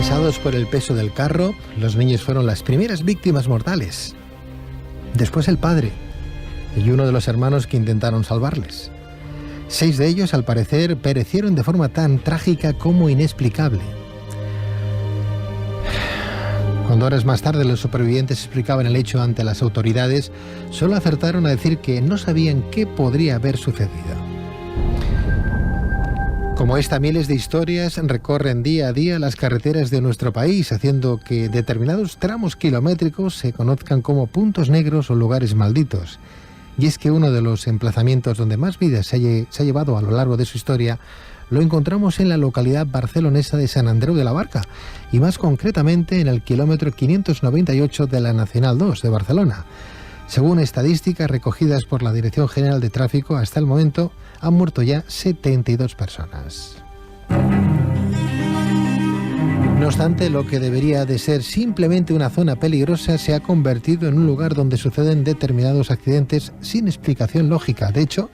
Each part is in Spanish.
Apresados por el peso del carro, los niños fueron las primeras víctimas mortales. Después el padre y uno de los hermanos que intentaron salvarles. 6 de ellos, al parecer, perecieron de forma tan trágica como inexplicable. Cuando horas más tarde los supervivientes explicaban el hecho ante las autoridades, solo acertaron a decir que no sabían qué podría haber sucedido. Como esta, miles de historias recorren día a día las carreteras de nuestro país, haciendo que determinados tramos kilométricos se conozcan como puntos negros o lugares malditos. Y es que uno de los emplazamientos donde más vidas se ha llevado a lo largo de su historia lo encontramos en la localidad barcelonesa de Sant Andreu de la Barca, y más concretamente en el kilómetro 598 de la Nacional 2 de Barcelona. Según estadísticas recogidas por la Dirección General de Tráfico, hasta el momento han muerto ya 72 personas. No obstante, lo que debería de ser simplemente una zona peligrosa se ha convertido en un lugar donde suceden determinados accidentes sin explicación lógica. De hecho,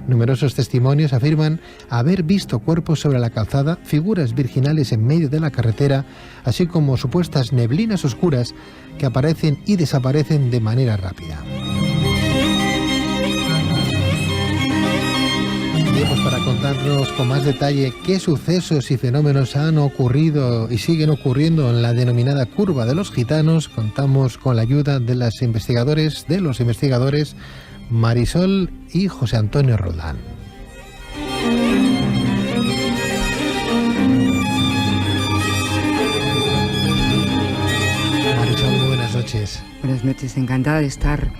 numerosos testimonios afirman haber visto cuerpos sobre la calzada, figuras virginales en medio de la carretera, así como supuestas neblinas oscuras que aparecen y desaparecen de manera rápida. Y pues para contarnos con más detalle qué sucesos y fenómenos han ocurrido y siguen ocurriendo en la denominada curva de los gitanos, contamos con la ayuda de los investigadores Marisol y José Antonio Roldán. Marisol, muy buenas noches. Buenas noches, encantada de estar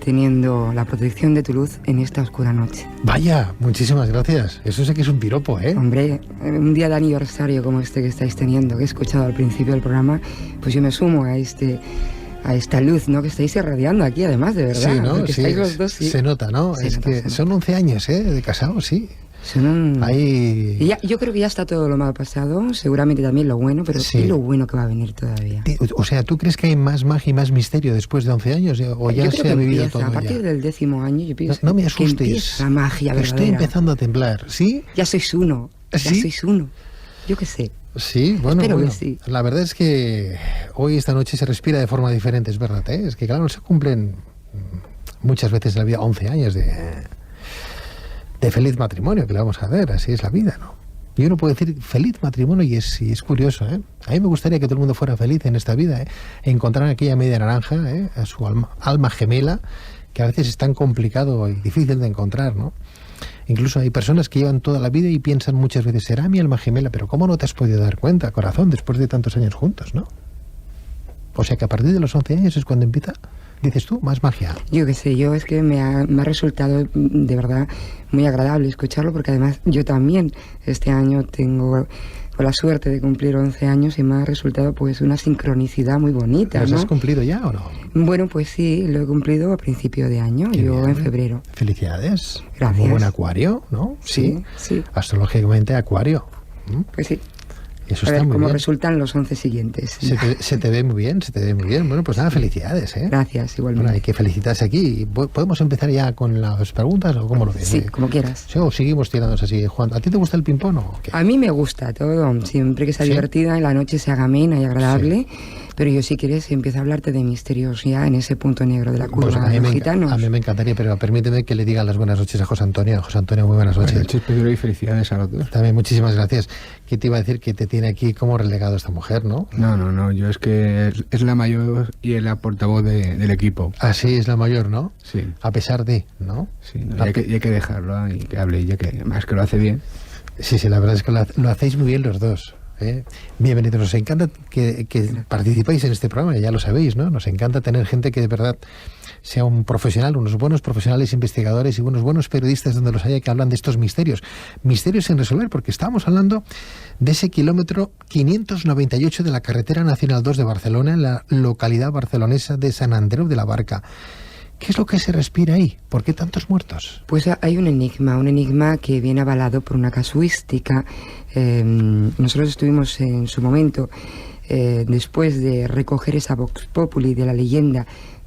teniendo la protección de tu luz en esta oscura noche. Vaya, muchísimas gracias. Eso sé que es un piropo, ¿eh? Hombre, un día de aniversario como este que estáis teniendo, que he escuchado al principio del programa, pues yo me sumo a esta luz, ¿no?, que estáis irradiando aquí, además, de verdad. Sí, ¿no? Sí, estáis los dos, sí. Se nota, ¿no? Se es nota, que son 11 años, ¿eh?, de casados, sí. Ahí... Y ya, yo creo que ya está todo lo mal pasado, seguramente también lo bueno, pero sí. ¿y lo bueno que va a venir todavía? O sea, ¿tú crees que hay más magia y más misterio después de 11 años? ¿O ya se ha vivido todo? A partir del 10º año, yo pienso no me asustes, que empieza la magia verdadera. Estoy empezando a temblar, ¿sí? Ya sois uno, ¿Sí? ya sois uno. Yo qué sé. Sí, bueno, que sí. La verdad es que hoy, esta noche, se respira de forma diferente, es verdad, ¿eh? Es que, claro, se cumplen muchas veces en la vida 11 años de feliz matrimonio, que le vamos a ver, así es la vida, ¿no? Y uno puede decir feliz matrimonio y es curioso, ¿eh? A mí me gustaría que todo el mundo fuera feliz en esta vida, ¿eh? Encontrar aquella media naranja, ¿eh?, a su alma gemela, que a veces es tan complicado y difícil de encontrar, ¿no? Incluso hay personas que llevan toda la vida y piensan muchas veces, ¿será mi alma gemela? Pero ¿cómo no te has podido dar cuenta, corazón, después de tantos años juntos, ¿no? O sea que a partir de los 11 años es cuando empieza, dices tú, más magia. Yo qué sé, es que me ha resultado de verdad muy agradable escucharlo, porque además yo también este año tengo la suerte de cumplir 11 años y me ha resultado pues una sincronicidad muy bonita, ¿no? ¿Los has cumplido ya o no? Bueno, pues sí, lo he cumplido a principio de año, en febrero. Felicidades. Gracias. Muy buen acuario, ¿no? Sí. Astrológicamente acuario. Pues sí. Eso a está ver muy cómo bien. Resultan los 11 siguientes. Se te ve muy bien, Bueno, pues nada, felicidades, ¿eh? Gracias, igualmente. Bueno, hay que felicitarse aquí. ¿Podemos empezar ya con las preguntas o cómo lo ves? Sí, como quieras. ¿Sí, o seguimos tirándonos así? Juan, ¿a ti te gusta el ping-pong o qué? A mí me gusta todo, siempre que sea divertida y la noche sea amena y agradable. Sí. Pero yo, si quieres, empiezo a hablarte de misterios ya en ese punto negro de la curva de los gitanos. A mí me encantaría, pero permíteme que le diga las buenas noches a José Antonio. José Antonio, muy buenas noches. Buenas noches, Pedro, y felicidades a los dos. También muchísimas gracias. ¿Qué te iba a decir? Que te tiene aquí como relegado esta mujer, ¿no? No, yo es que es la mayor y es la portavoz del equipo. Así es la mayor, ¿no? Sí. A pesar de, ¿no? Sí, no, hay que dejarlo y que hable, ya que más que lo hace bien. Sí, la verdad es que lo hacéis muy bien los dos. Bienvenidos, nos encanta que participéis en este programa, ya lo sabéis, ¿no? Nos encanta tener gente que de verdad sea un profesional, unos buenos profesionales investigadores y unos buenos periodistas donde los haya, que hablan de estos misterios sin resolver, porque estábamos hablando de ese kilómetro 598 de la carretera Nacional 2 de Barcelona, en la localidad barcelonesa de Sant Andreu de la Barca. ¿Qué es lo que se respira ahí? ¿Por qué tantos muertos? Pues hay un enigma que viene avalado por una casuística. Nosotros estuvimos en su momento, después de recoger esa vox populi de la leyenda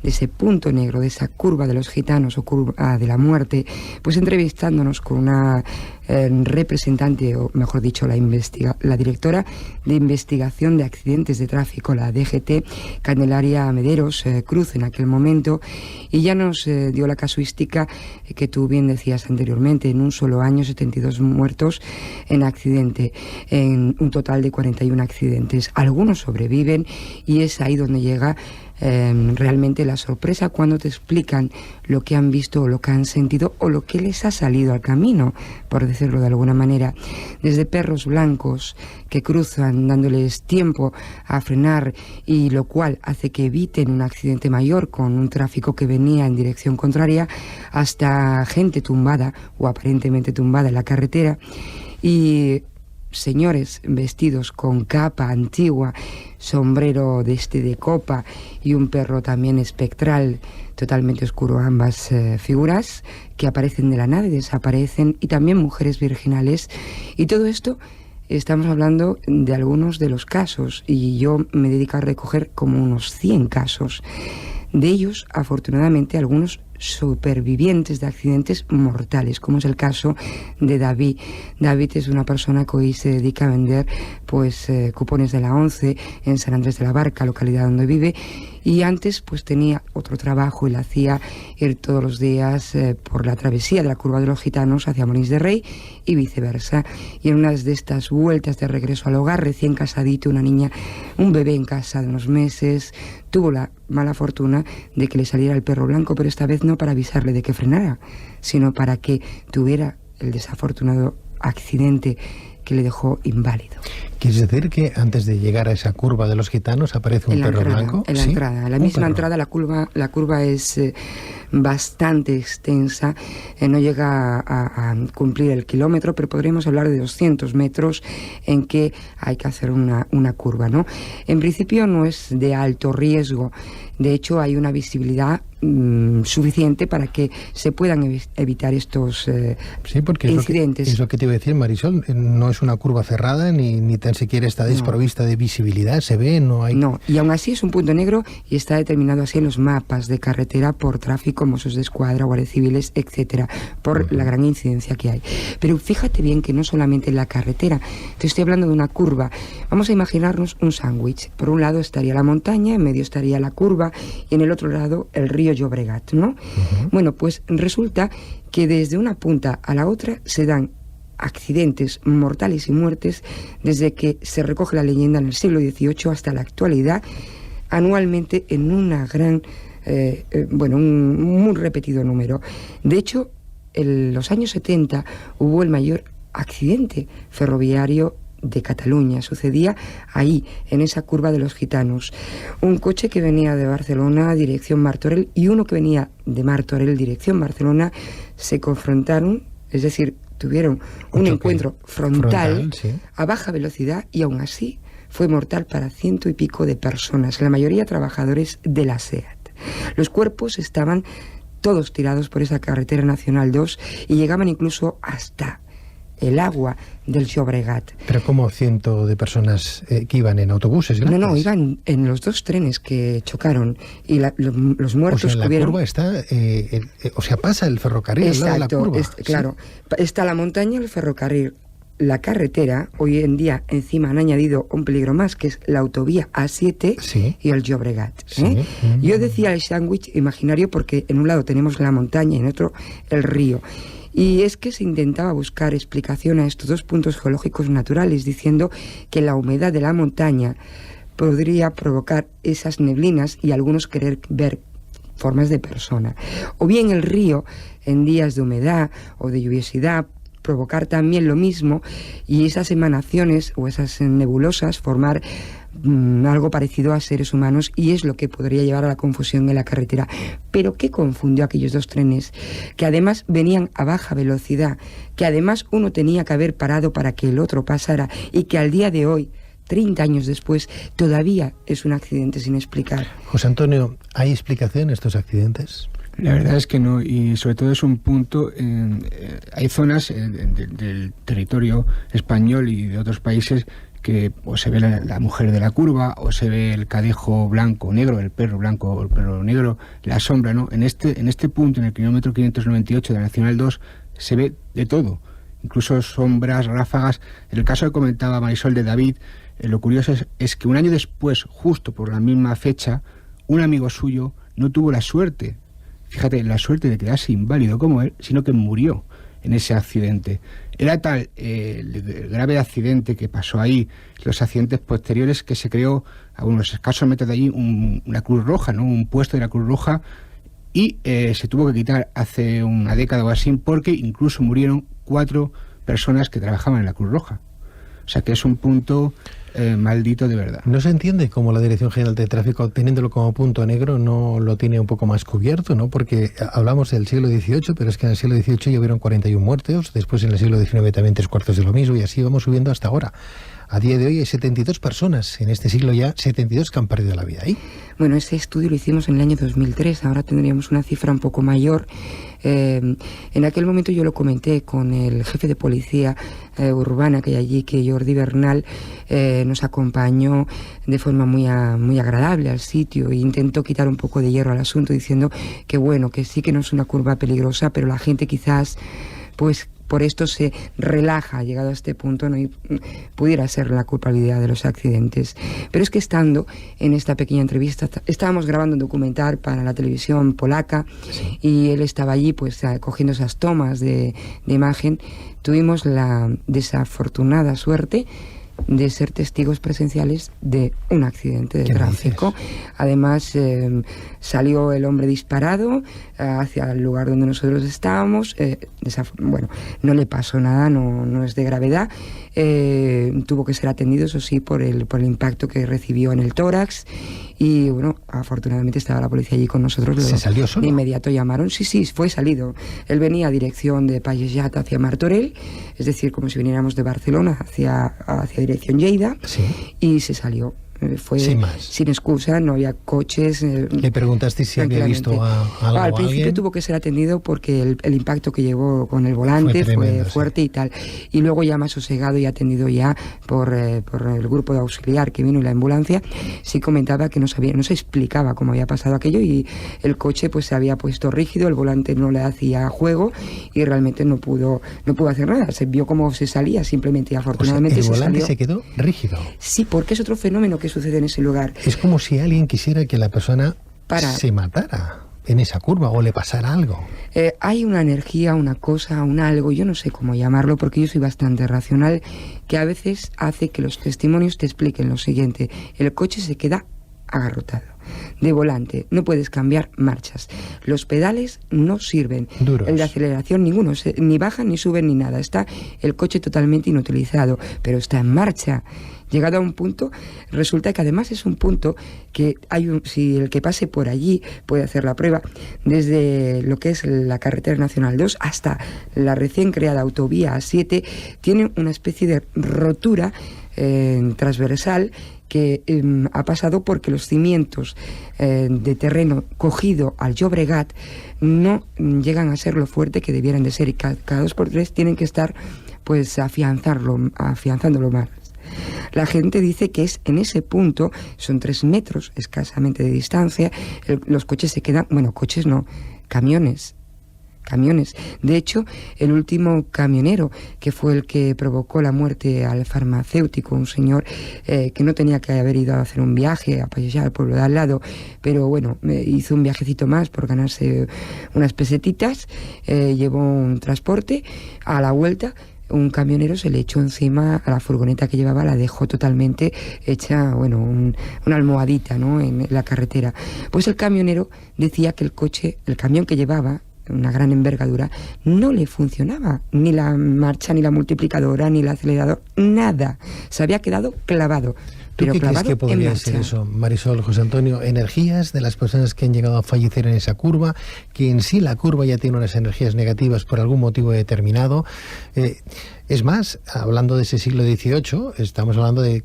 de ese punto negro, de esa curva de los gitanos o curva de la muerte, pues entrevistándonos con una representante, o mejor dicho, la directora de investigación de accidentes de tráfico, la DGT, Candelaria Mederos Cruz, en aquel momento, y ya nos dio la casuística que tú bien decías anteriormente: en un solo año 72 muertos en accidente, en un total de 41 accidentes. Algunos sobreviven, y es ahí donde llega realmente la sorpresa, cuando te explican lo que han visto o lo que han sentido o lo que les ha salido al camino, por decirlo de alguna manera. Desde perros blancos que cruzan dándoles tiempo a frenar, y lo cual hace que eviten un accidente mayor con un tráfico que venía en dirección contraria, hasta gente tumbada o aparentemente tumbada en la carretera, y señores vestidos con capa antigua, sombrero de copa y un perro también espectral, totalmente oscuro, ambas figuras que aparecen de la nada y desaparecen, y también mujeres virginales. Y todo esto estamos hablando de algunos de los casos, y yo me dedico a recoger como unos 100 casos. De ellos, afortunadamente, algunos supervivientes de accidentes mortales, como es el caso de David. David es una persona que hoy se dedica a vender cupones de la ONCE en San Andrés de la Barca, localidad donde vive, y antes pues tenía otro trabajo y le hacía ir todos los días por la travesía de la curva de los gitanos hacia Molins de Rey y viceversa. Y en una de estas vueltas de regreso al hogar, recién casadito, una niña, un bebé en casa de unos meses, tuvo la mala fortuna de que le saliera el perro blanco, pero esta vez no para avisarle de que frenara, sino para que tuviera el desafortunado accidente que le dejó inválido. ¿Quieres decir que antes de llegar a esa curva de los gitanos aparece un perro blanco? En la entrada, en la misma entrada, la curva es bastante extensa, no llega a cumplir el kilómetro, pero podríamos hablar de 200 metros en que hay que hacer una curva, ¿no? En principio no es de alto riesgo, de hecho hay una visibilidad suficiente para que se puedan evitar estos incidentes. Es lo que te iba a decir, Marisol, no es una curva cerrada ni tan siquiera está desprovista de visibilidad, se ve, no hay... No, y aún así es un punto negro y está determinado así en los mapas de carretera por tráfico, Mossos de Escuadra, guardias civiles, etcétera, por la gran incidencia que hay. Pero fíjate bien que no solamente en la carretera, te estoy hablando de una curva. Vamos a imaginarnos un sándwich. Por un lado estaría la montaña, en medio estaría la curva y en el otro lado el río Llobregat, ¿no? Bueno, pues resulta que desde una punta a la otra se dan accidentes mortales y muertes desde que se recoge la leyenda en el siglo XVIII hasta la actualidad, anualmente en una gran, un muy repetido número. De hecho, en los años 70 hubo el mayor accidente ferroviario de Cataluña. Sucedía ahí, en esa curva de los gitanos. Un coche que venía de Barcelona dirección Martorell y uno que venía de Martorell dirección Barcelona se confrontaron, es decir, tuvieron un encuentro frontal sí, a baja velocidad, y aún así fue mortal para 100 y pico de personas, la mayoría trabajadores de la SEAT. Los cuerpos estaban todos tirados por esa carretera nacional 2 y llegaban incluso hasta el agua del Llobregat. ¿Pero cómo 100 de personas que iban en autobuses grandes? No, iban en los dos trenes que chocaron y los muertos o sea, que hubieron... la curva está... pasa el ferrocarril al lado de la curva. Claro. Está la montaña, el ferrocarril, la carretera. Hoy en día encima han añadido un peligro más, que es la autovía A7 sí, y el Llobregat. Sí. Yo decía el sándwich imaginario porque en un lado tenemos la montaña y en otro el río. Y es que se intentaba buscar explicación a estos dos puntos geológicos naturales, diciendo que la humedad de la montaña podría provocar esas neblinas y algunos querer ver formas de persona. O bien el río, en días de humedad o de lluviosidad, provocar también lo mismo, y esas emanaciones o esas nebulosas formar algo parecido a seres humanos, y es lo que podría llevar a la confusión en la carretera. Pero ¿qué confundió a aquellos dos trenes? Que además venían a baja velocidad, que además uno tenía que haber parado para que el otro pasara, y que al día de hoy, 30 años después, todavía es un accidente sin explicar. José Antonio, ¿hay explicación a estos accidentes? La verdad es que no, y sobre todo es un punto, hay zonas del territorio español y de otros países que o se ve la mujer de la curva, o se ve el cadejo blanco o negro, el perro blanco o el perro negro, la sombra, ¿no? En este punto, en el kilómetro 598 de la Nacional 2, se ve de todo, incluso sombras, ráfagas. En el caso que comentaba Marisol de David, lo curioso es que un año después, justo por la misma fecha, un amigo suyo no tuvo la suerte, fíjate, la suerte de quedarse inválido como él, sino que murió en ese accidente. Era tal el grave accidente que pasó ahí, los accidentes posteriores, que se creó a unos escasos metros de allí una Cruz Roja, ¿no? Un puesto de la Cruz Roja, y se tuvo que quitar hace una década o así, porque incluso murieron 4 personas que trabajaban en la Cruz Roja. O sea que es un punto maldito de verdad. No se entiende cómo la Dirección General de Tráfico, teniéndolo como punto negro, no lo tiene un poco más cubierto, ¿no? Porque hablamos del siglo XVIII, pero es que en el siglo XVIII ya hubieron 41 muertos, después en el siglo XIX también 3/4 de lo mismo, y así vamos subiendo hasta ahora. A día de hoy hay 72 personas en este siglo ya, 72 que han perdido la vida ahí. Bueno, ese estudio lo hicimos en el año 2003, ahora tendríamos una cifra un poco mayor. En aquel momento yo lo comenté con el jefe de policía urbana que hay allí, que Jordi Bernal nos acompañó de forma muy agradable al sitio e intentó quitar un poco de hierro al asunto, diciendo que bueno, que sí que no es una curva peligrosa, pero la gente quizás pues por esto se relaja, llegado a este punto, ¿no? Y pudiera ser la culpabilidad de los accidentes. Pero es que estando en esta pequeña entrevista, estábamos grabando un documental para la televisión polaca, sí, y él estaba allí pues cogiendo esas tomas de imagen. Tuvimos la desafortunada suerte de ser testigos presenciales de un accidente de tráfico. Además, salió el hombre disparado hacia el lugar donde nosotros estábamos. Bueno, no le pasó nada, no es de gravedad. Tuvo que ser atendido, eso sí, por el impacto que recibió en el tórax. Y bueno, afortunadamente estaba la policía allí con nosotros. ¿Se salió solo? De inmediato llamaron. Sí, fue salido. Él venía a dirección de Pallejà hacia Martorell, es decir, como si viniéramos de Barcelona hacia dirección Lleida, sí, y se salió. Fue sin excusa, no había coches. ¿Le preguntaste si había visto algo? Al principio tuvo que ser atendido porque el impacto que llevó con el volante fue fuerte, sí, y tal. Y luego ya más sosegado y atendido ya por el grupo de auxiliar que vino y la ambulancia, sí comentaba que no se explicaba cómo había pasado aquello, y el coche pues se había puesto rígido, el volante no le hacía juego y realmente no pudo hacer nada. Se vio cómo se salía simplemente, y afortunadamente el volante se quedó rígido. Sí, porque es otro fenómeno que sucede en ese lugar. Es como si alguien quisiera que la persona se matara en esa curva o le pasara algo. Hay una energía, una cosa, un algo, yo no sé cómo llamarlo porque yo soy bastante racional, que a veces hace que los testimonios te expliquen lo siguiente: el coche se queda agarrotado de volante, no puedes cambiar marchas, los pedales no sirven, duros, el de aceleración ninguno, ni bajan ni suben ni nada, está el coche totalmente inutilizado, pero está en marcha. Llegado a un punto, resulta que además es un punto que si el que pase por allí puede hacer la prueba, desde lo que es la carretera nacional 2 hasta la recién creada autovía A7, tiene una especie de rotura transversal que ha pasado porque los cimientos de terreno cogido al Llobregat no llegan a ser lo fuerte que debieran de ser, y cada 2 por 3 tienen que estar pues afianzándolo más. La gente dice que es en ese punto, son 3 metros escasamente de distancia, los coches se quedan, bueno, coches no, camiones. De hecho, el último camionero, que fue el que provocó la muerte al farmacéutico, un señor que no tenía que haber ido a hacer un viaje a Pallejà, al pueblo de al lado, pero bueno, hizo un viajecito más por ganarse unas pesetitas, llevó un transporte, a la vuelta un camionero se le echó encima a la furgoneta que llevaba, la dejó totalmente hecha, bueno, una almohadita, ¿no?, en la carretera. Pues el camionero decía que el camión que llevaba, una gran envergadura, no le funcionaba, ni la marcha, ni la multiplicadora, ni el acelerador, nada. Se había quedado clavado. ¿Tú qué crees que podría ser eso, Marisol, José Antonio? ¿Energías de las personas que han llegado a fallecer en esa curva? Que en sí la curva ya tiene unas energías negativas por algún motivo determinado. Es más, hablando de ese siglo XVIII, estamos hablando de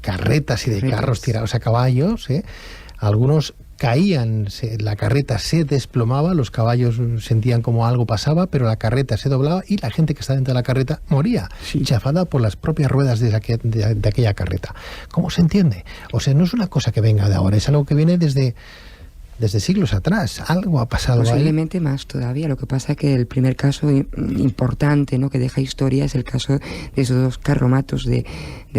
carretas y de carros tirados a caballos, algunos caían, la carreta se desplomaba, los caballos sentían como algo pasaba, pero la carreta se doblaba y la gente que estaba dentro de la carreta moría, chafada por las propias ruedas de aquella carreta. ¿Cómo se entiende? O sea, no es una cosa que venga de ahora, es algo que viene desde siglos atrás. Algo ha pasado ahí. Posiblemente más todavía. Lo que pasa es que el primer caso importante, ¿no?, que deja historia es el caso de esos 2 carromatos de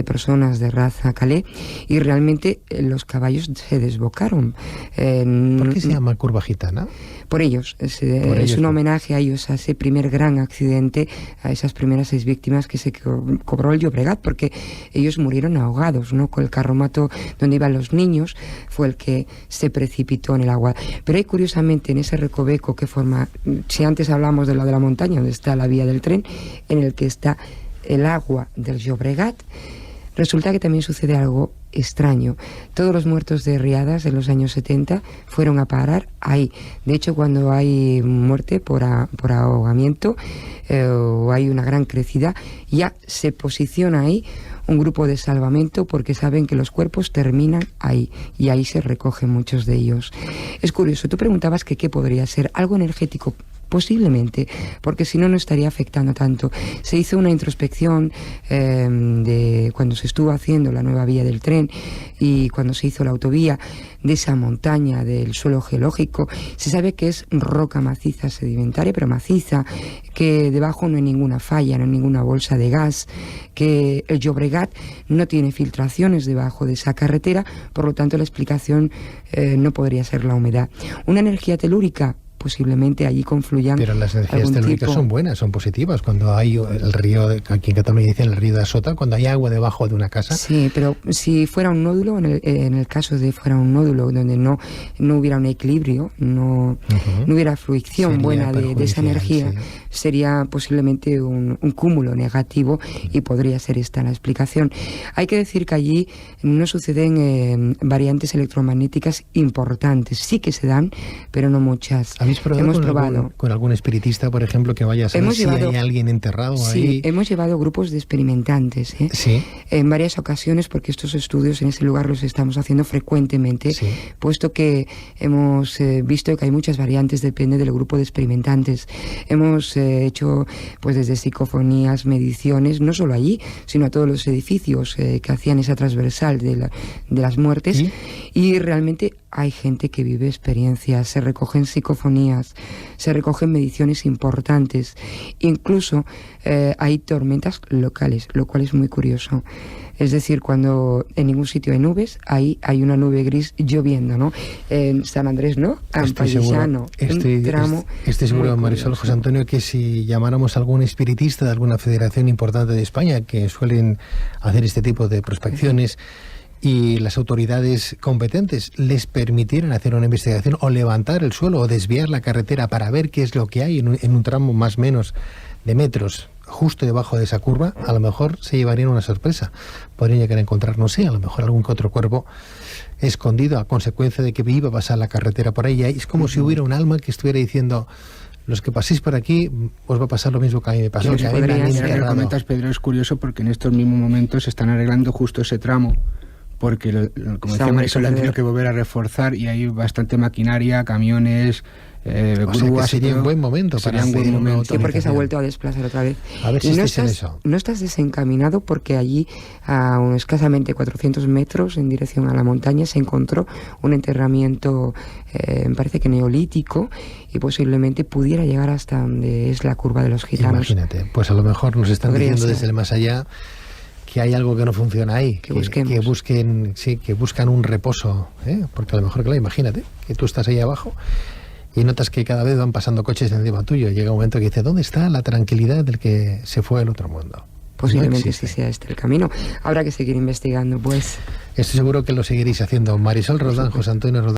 personas de raza calé, y realmente los caballos se desbocaron. ¿Por qué se llama curva gitana? Por ellos. Es un homenaje a ellos, a ese primer gran accidente, a esas primeras 6 víctimas que se cobró el Llobregat, porque ellos murieron ahogados, ¿no? Con el carromato donde iban los niños fue el que se precipitó en el agua. Pero hay, curiosamente, en ese recoveco que forma, si antes hablamos de la montaña, donde está la vía del tren, en el que está el agua del Llobregat, resulta que también sucede algo extraño. Todos los muertos de riadas en los años 70 fueron a parar ahí. De hecho, cuando hay muerte por ahogamiento o hay una gran crecida, ya se posiciona ahí un grupo de salvamento, porque saben que los cuerpos terminan ahí, y ahí se recogen muchos de ellos. Es curioso, tú preguntabas que qué podría ser, algo energético. Posiblemente, porque si no, no estaría afectando tanto. Se hizo una introspección de cuando se estuvo haciendo la nueva vía del tren y cuando se hizo la autovía, de esa montaña, del suelo geológico. Se sabe que es roca maciza sedimentaria, pero maciza, que debajo no hay ninguna falla, no hay ninguna bolsa de gas, que el Llobregat no tiene filtraciones debajo de esa carretera, por lo tanto la explicación no podría ser la humedad. Una energía telúrica, posiblemente allí confluyan. Pero las energías telúricas son buenas, son positivas. Cuando hay el río, aquí en Cataluña dicen el río de Asota, cuando hay agua debajo de una casa. Sí, pero si fuera un nódulo, en el caso de fuera un nódulo donde no hubiera un equilibrio, no hubiera fricción sería buena de esa energía, sí, sería posiblemente un cúmulo negativo, y podría ser esta la explicación. Hay que decir que allí no suceden variantes electromagnéticas importantes. Sí que se dan, pero no muchas. Hemos probado con algún espiritista, por ejemplo, que vaya a saber si hay alguien enterrado ahí. Sí, hemos llevado grupos de experimentantes, sí, en varias ocasiones, porque estos estudios en ese lugar los estamos haciendo frecuentemente, sí, puesto que hemos visto que hay muchas variantes, depende del grupo de experimentantes. Hemos hecho pues desde psicofonías, mediciones, no solo allí, sino a todos los edificios que hacían esa transversal de las muertes, ¿sí? Y realmente hay gente que vive experiencias, se recogen psicofonías, se recogen mediciones importantes, incluso hay tormentas locales, lo cual es muy curioso. Es decir, cuando en ningún sitio hay nubes, ahí hay una nube gris lloviendo, ¿no? En San Andrés, ¿no? Estoy seguro, Marisol, José Antonio, que si llamáramos a algún espiritista de alguna federación importante de España, que suelen hacer este tipo de prospecciones, y las autoridades competentes les permitieran hacer una investigación o levantar el suelo o desviar la carretera para ver qué es lo que hay en un tramo más o menos de metros justo debajo de esa curva, a lo mejor se llevarían una sorpresa. Podrían llegar a encontrar, no sé, a lo mejor algún que otro cuerpo escondido a consecuencia de que iba a pasar la carretera por ahí. Es como si hubiera un alma que estuviera diciendo: los que paséis por aquí, os va a pasar lo mismo que a mí me pasó. Que a mí me han enterrado. Lo que comentas, Pedro, es curioso porque en estos mismos momentos se están arreglando justo ese tramo, porque como decía Marisol, lo han tenido que volver a reforzar, y hay bastante maquinaria, camiones, grúas. Sería un buen momento para hacer un momento. Sí, porque se ha vuelto a desplazar otra vez. A ver si no estás desencaminado, porque allí a escasamente 400 metros en dirección a la montaña se encontró un enterramiento, me parece que neolítico, y posiblemente pudiera llegar hasta donde es la curva de los gitanos. Imagínate, pues a lo mejor nos están diciendo desde el más allá que hay algo que no funciona ahí, que buscan un reposo, porque a lo mejor, claro, imagínate que tú estás ahí abajo y notas que cada vez van pasando coches encima tuyo, y llega un momento que dices: ¿dónde está la tranquilidad del que se fue al otro mundo? Posiblemente sí sea este el camino. Habrá que seguir investigando, pues. Estoy seguro que lo seguiréis haciendo. Marisol Roldán, José Antonio Roldán.